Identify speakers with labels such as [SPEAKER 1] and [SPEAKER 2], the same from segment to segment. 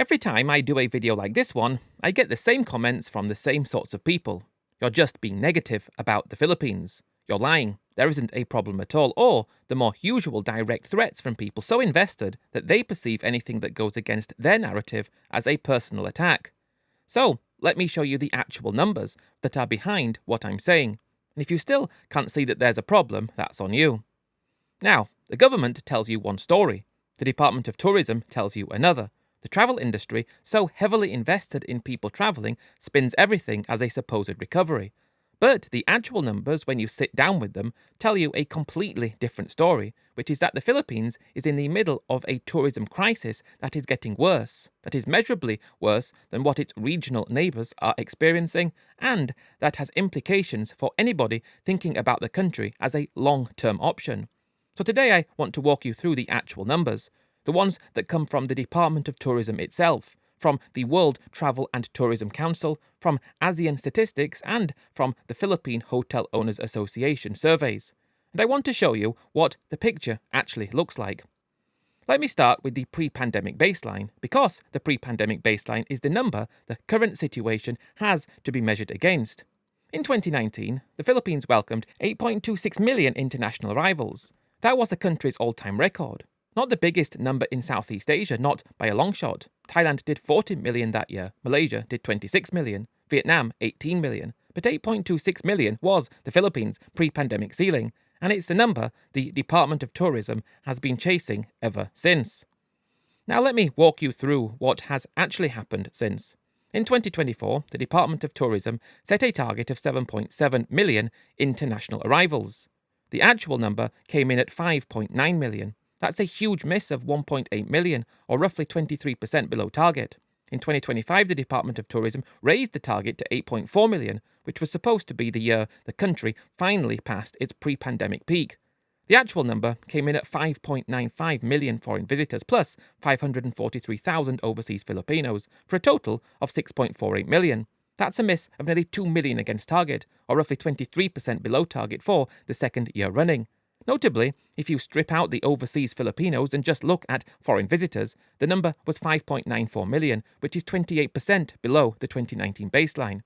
[SPEAKER 1] Every time I do a video like this one, I get the same comments from the same sorts of people. You're just being negative about the Philippines. You're lying. There isn't a problem at all. Or the more usual direct threats from people so invested that they perceive anything that goes against their narrative as a personal attack. So, let me show you the actual numbers that are behind what I'm saying. And if you still can't see that there's a problem, that's on you. Now, the government tells you one story. The Department of Tourism tells you another. The travel industry, so heavily invested in people travelling, spins everything as a supposed recovery. But the actual numbers, when you sit down with them, tell you a completely different story, which is that the Philippines is in the middle of a tourism crisis that is getting worse, that is measurably worse than what its regional neighbours are experiencing, and that has implications for anybody thinking about the country as a long-term option. So today I want to walk you through the actual numbers, the ones that come from the Department of Tourism itself, from the World Travel and Tourism Council, from ASEAN Statistics, and from the Philippine Hotel Owners Association surveys. And I want to show you what the picture actually looks like. Let me start with the pre-pandemic baseline, because the pre-pandemic baseline is the number the current situation has to be measured against. In 2019, the Philippines welcomed 8.26 million international arrivals. That was the country's all-time record. Not the biggest number in Southeast Asia, not by a long shot. Thailand did 40 million that year, Malaysia did 26 million, Vietnam 18 million, but 8.26 million was the Philippines' pre-pandemic ceiling, and it's the number the Department of Tourism has been chasing ever since. Now let me walk you through what has actually happened since. In 2024, the Department of Tourism set a target of 7.7 million international arrivals. The actual number came in at 5.9 million. That's a huge miss of 1.8 million, or roughly 23% below target. In 2025, the Department of Tourism raised the target to 8.4 million, which was supposed to be the year the country finally passed its pre-pandemic peak. The actual number came in at 5.95 million foreign visitors, plus 543,000 overseas Filipinos, for a total of 6.48 million. That's a miss of nearly 2 million against target, or roughly 23% below target for the second year running. Notably, if you strip out the overseas Filipinos and just look at foreign visitors, the number was 5.94 million, which is 28% below the 2019 baseline.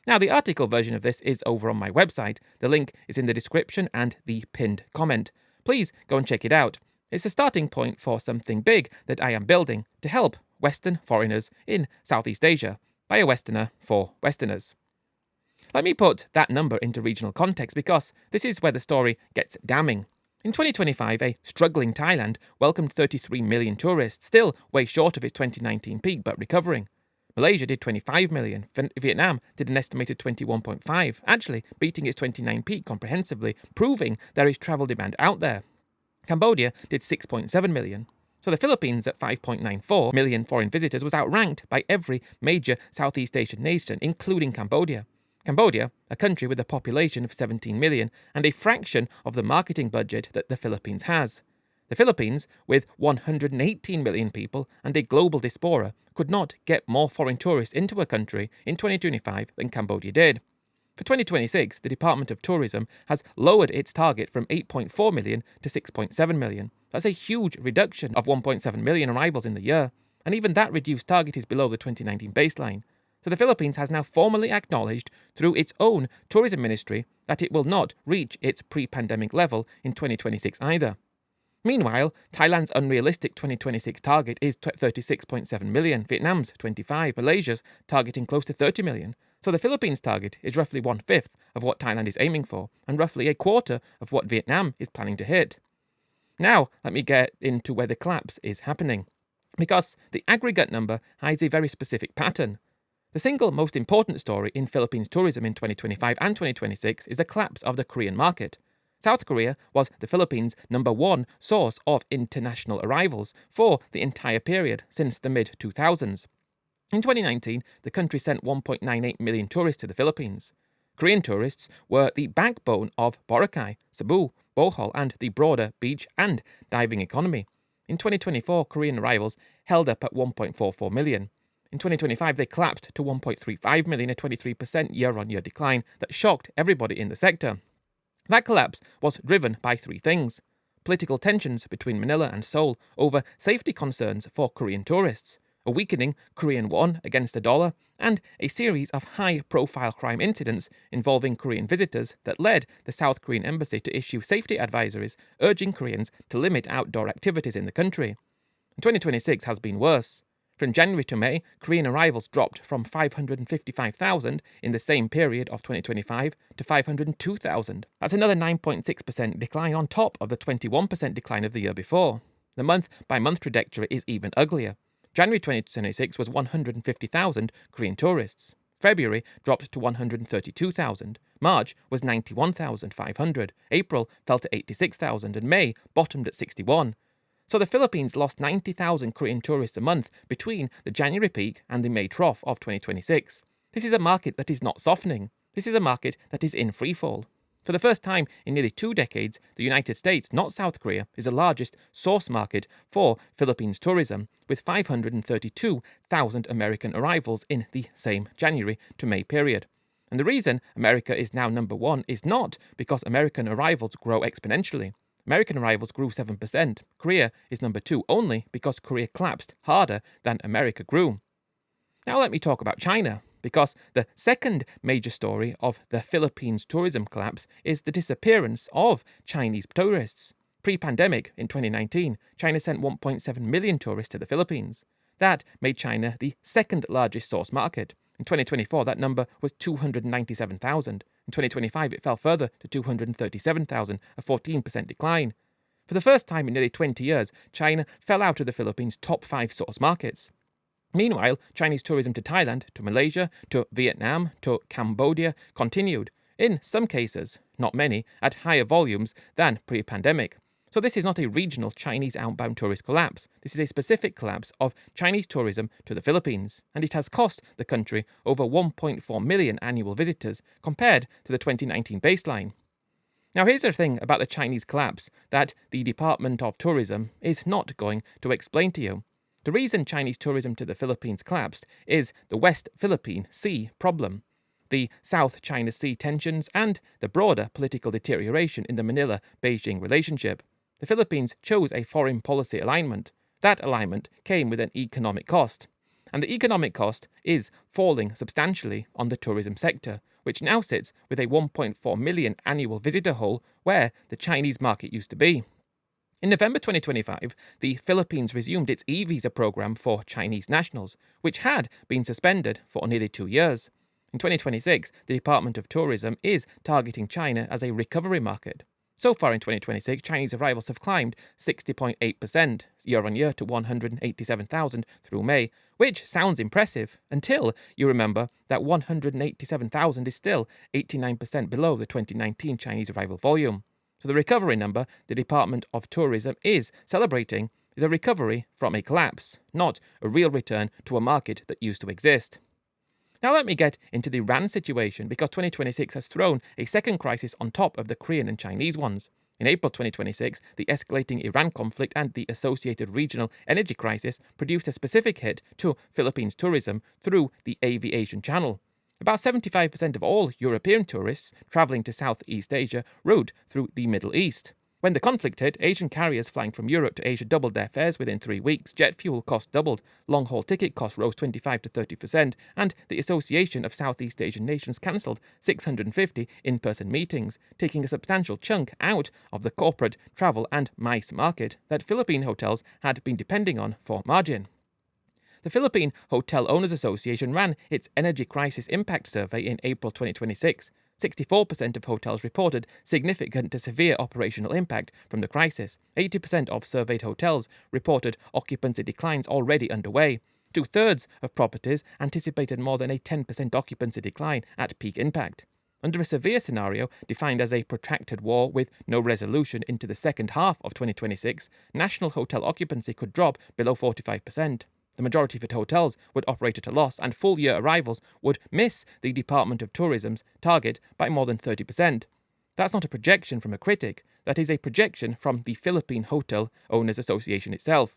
[SPEAKER 1] Now, the article version of this is over on my website. The link is in the description and the pinned comment. Please go and check it out. It's a starting point for something big that I am building to help Western foreigners in Southeast Asia, by a Westerner for Westerners. Let me put that number into regional context, because this is where the story gets damning. In 2025, a struggling Thailand welcomed 33 million tourists, still way short of its 2019 peak, but recovering. Malaysia did 25 million, Vietnam did an estimated 21.5, actually beating its 2019 peak comprehensively, proving there is travel demand out there. Cambodia did 6.7 million. So the Philippines at 5.94 million foreign visitors was outranked by every major Southeast Asian nation, including Cambodia. Cambodia, a country with a population of 17 million and a fraction of the marketing budget that the Philippines has. The Philippines, with 118 million people and a global diaspora, could not get more foreign tourists into a country in 2025 than Cambodia did. For 2026, the Department of Tourism has lowered its target from 8.4 million to 6.7 million. That's a huge reduction of 1.7 million arrivals in the year, and even that reduced target is below the 2019 baseline. So the Philippines has now formally acknowledged through its own tourism ministry that it will not reach its pre-pandemic level in 2026 either. Meanwhile, Thailand's unrealistic 2026 target is 36.7 million, Vietnam's 25, Malaysia's targeting close to 30 million. So the Philippines' target is roughly 1/5 of what Thailand is aiming for, and roughly a quarter of what Vietnam is planning to hit. Now, let me get into where the collapse is happening, because the aggregate number hides a very specific pattern. The single most important story in Philippines tourism in 2025 and 2026 is the collapse of the Korean market. South Korea was the Philippines' #1 source of international arrivals for the entire period since the mid-2000s. In 2019, the country sent 1.98 million tourists to the Philippines. Korean tourists were the backbone of Boracay, Cebu, Bohol, and the broader beach and diving economy. In 2024, Korean arrivals held up at 1.44 million. In 2025, they collapsed to 1.35 million, a 23% year-on-year decline that shocked everybody in the sector. That collapse was driven by three things: political tensions between Manila and Seoul over safety concerns for Korean tourists, a weakening Korean won against the dollar, and a series of high-profile crime incidents involving Korean visitors that led the South Korean embassy to issue safety advisories urging Koreans to limit outdoor activities in the country. 2026 has been worse. From January to May, Korean arrivals dropped from 555,000 in the same period of 2025 to 502,000. That's another 9.6% decline on top of the 21% decline of the year before. The month-by-month trajectory is even uglier. January 2026 was 150,000 Korean tourists. February dropped to 132,000. March was 91,500. April fell to 86,000 and May bottomed at 61. So the Philippines lost 90,000 Korean tourists a month between the January peak and the May trough of 2026. This is a market that is not softening. This is a market that is in freefall. For the first time in nearly 2 decades, the United States, not South Korea, is the largest source market for Philippines tourism, with 532,000 American arrivals in the same January to May period. And the reason America is now number one is not because American arrivals grow exponentially. American arrivals grew 7%. Korea is number 2 only because Korea collapsed harder than America grew. Now let me talk about China, because the second major story of the Philippines tourism collapse is the disappearance of Chinese tourists. Pre-pandemic, in 2019, China sent 1.7 million tourists to the Philippines. That made China the second largest source market. In 2024, that number was 297,000. In 2025, it fell further to 237,000, a 14% decline. For the first time in nearly 20 years, China fell out of the Philippines' top 5 source markets. Meanwhile, Chinese tourism to Thailand, to Malaysia, to Vietnam, to Cambodia continued, in some cases, not many, at higher volumes than pre-pandemic. So this is not a regional Chinese outbound tourist collapse. This is a specific collapse of Chinese tourism to the Philippines, and it has cost the country over 1.4 million annual visitors compared to the 2019 baseline. Now here's the thing about the Chinese collapse that the Department of Tourism is not going to explain to you. The reason Chinese tourism to the Philippines collapsed is the West Philippine Sea problem, the South China Sea tensions, and the broader political deterioration in the Manila-Beijing relationship. The Philippines chose a foreign policy alignment. That alignment came with an economic cost. And the economic cost is falling substantially on the tourism sector, which now sits with a 1.4 million annual visitor hole where the Chinese market used to be. In November 2025, the Philippines resumed its e-visa program for Chinese nationals, which had been suspended for nearly 2 years. In 2026, the Department of Tourism is targeting China as a recovery market. So far in 2026, Chinese arrivals have climbed 60.8% year-on-year to 187,000 through May, which sounds impressive until you remember that 187,000 is still 89% below the 2019 Chinese arrival volume. So the recovery number the Department of Tourism is celebrating is a recovery from a collapse, not a real return to a market that used to exist. Now let me get into the Iran situation, because 2026 has thrown a second crisis on top of the Korean and Chinese ones. In April 2026, the escalating Iran conflict and the associated regional energy crisis produced a specific hit to Philippines tourism through the aviation channel. About 75% of all European tourists travelling to Southeast Asia route through the Middle East. When the conflict hit, Asian carriers flying from Europe to Asia doubled their fares within 3 weeks, jet fuel costs doubled, long-haul ticket costs rose 25 to 30%, and the Association of Southeast Asian Nations cancelled 650 in-person meetings, taking a substantial chunk out of the corporate, travel and MICE market that Philippine hotels had been depending on for margin. The Philippine Hotel Owners Association ran its Energy Crisis Impact Survey in April 2026. 64% of hotels reported significant to severe operational impact from the crisis. 80% of surveyed hotels reported occupancy declines already underway. 2/3 of properties anticipated more than a 10% occupancy decline at peak impact. Under a severe scenario defined as a protracted war with no resolution into the second half of 2026, national hotel occupancy could drop below 45%. The majority of hotels would operate at a loss, and full-year arrivals would miss the Department of Tourism's target by more than 30%. That's not a projection from a critic. That is a projection from the Philippine Hotel Owners Association itself.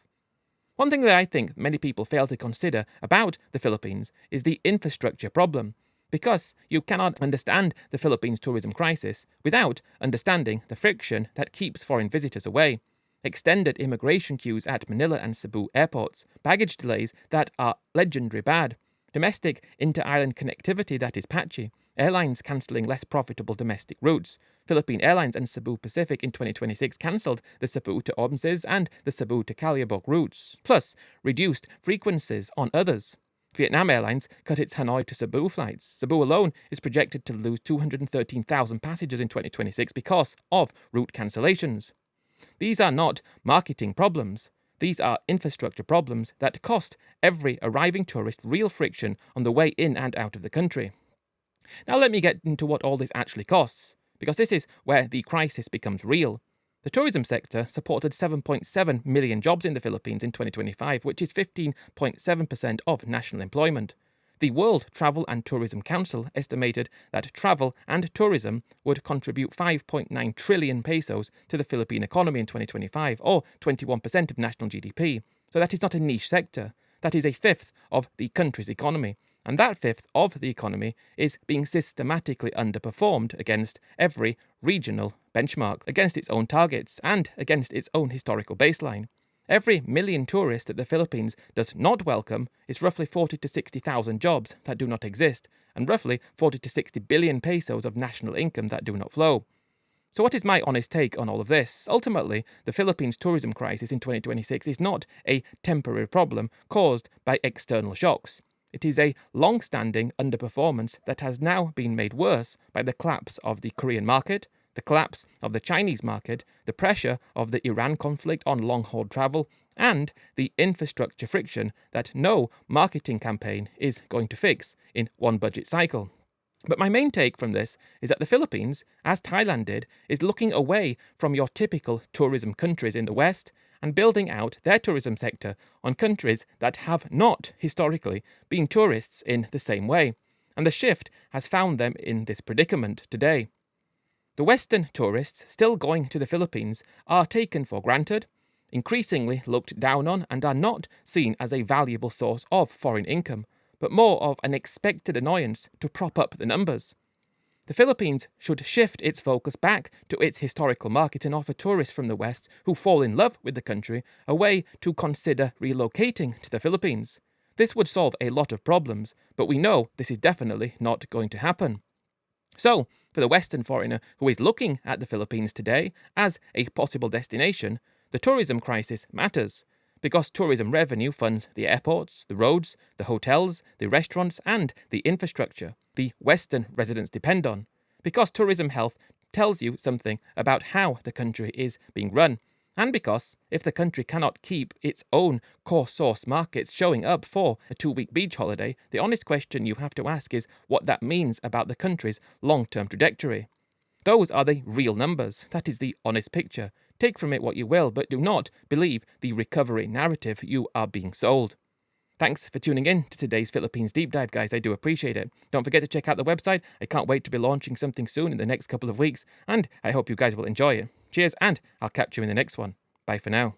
[SPEAKER 1] One thing that I think many people fail to consider about the Philippines is the infrastructure problem, because you cannot understand the Philippines tourism crisis without understanding the friction that keeps foreign visitors away. extended immigration queues at Manila and Cebu airports, baggage delays that are legendary bad, domestic inter-island connectivity that is patchy, airlines cancelling less profitable domestic routes. Philippine Airlines and Cebu Pacific in 2026 cancelled the Cebu to Ormsez and the Cebu to Caliabog routes, plus reduced frequencies on others. Vietnam Airlines cut its Hanoi to Cebu flights. Cebu alone is projected to lose 213,000 passengers in 2026 because of route cancellations. These are not marketing problems. These are infrastructure problems that cost every arriving tourist real friction on the way in and out of the country. Now let me get into what all this actually costs, because this is where the crisis becomes real. The tourism sector supported 7.7 million jobs in the Philippines in 2025, which is 15.7% of national employment. The World Travel and Tourism Council estimated that travel and tourism would contribute 5.9 trillion pesos to the Philippine economy in 2025, or 21% of national GDP. So that is not a niche sector. That is a fifth of the country's economy. And that fifth of the economy is being systematically underperformed against every regional benchmark, against its own targets, and against its own historical baseline. Every million tourists that the Philippines does not welcome is roughly 40 to 60,000 jobs that do not exist, and roughly 40 to 60 billion pesos of national income that do not flow. So what is my honest take on all of this? Ultimately, the Philippines tourism crisis in 2026 is not a temporary problem caused by external shocks. It is a long-standing underperformance that has now been made worse by the collapse of the Korean market, the collapse of the Chinese market, the pressure of the Iran conflict on long-haul travel, and the infrastructure friction that no marketing campaign is going to fix in one budget cycle. But my main take from this is that the Philippines, as Thailand did, is looking away from your typical tourism countries in the West and building out their tourism sector on countries that have not, historically, been tourists in the same way. And the shift has found them in this predicament today. The Western tourists still going to the Philippines are taken for granted, increasingly looked down on, and are not seen as a valuable source of foreign income, but more of an expected annoyance to prop up the numbers. The Philippines should shift its focus back to its historical market and offer tourists from the West who fall in love with the country a way to consider relocating to the Philippines. This would solve a lot of problems, but we know this is definitely not going to happen. So, for the Western foreigner who is looking at the Philippines today as a possible destination, the tourism crisis matters, because tourism revenue funds the airports, the roads, the hotels, the restaurants, and the infrastructure the Western residents depend on, because tourism health tells you something about how the country is being run, and because if the country cannot keep its own core source markets showing up for a 2-week beach holiday, the honest question you have to ask is what that means about the country's long-term trajectory. Those are the real numbers. That is the honest picture. Take from it what you will, but do not believe the recovery narrative you are being sold. Thanks for tuning in to today's Philippines Deep Dive, guys. I do appreciate it. Don't forget to check out the website. I can't wait to be launching something soon in the next couple of weeks, and I hope you guys will enjoy it. Cheers, and I'll catch you in the next one. Bye for now.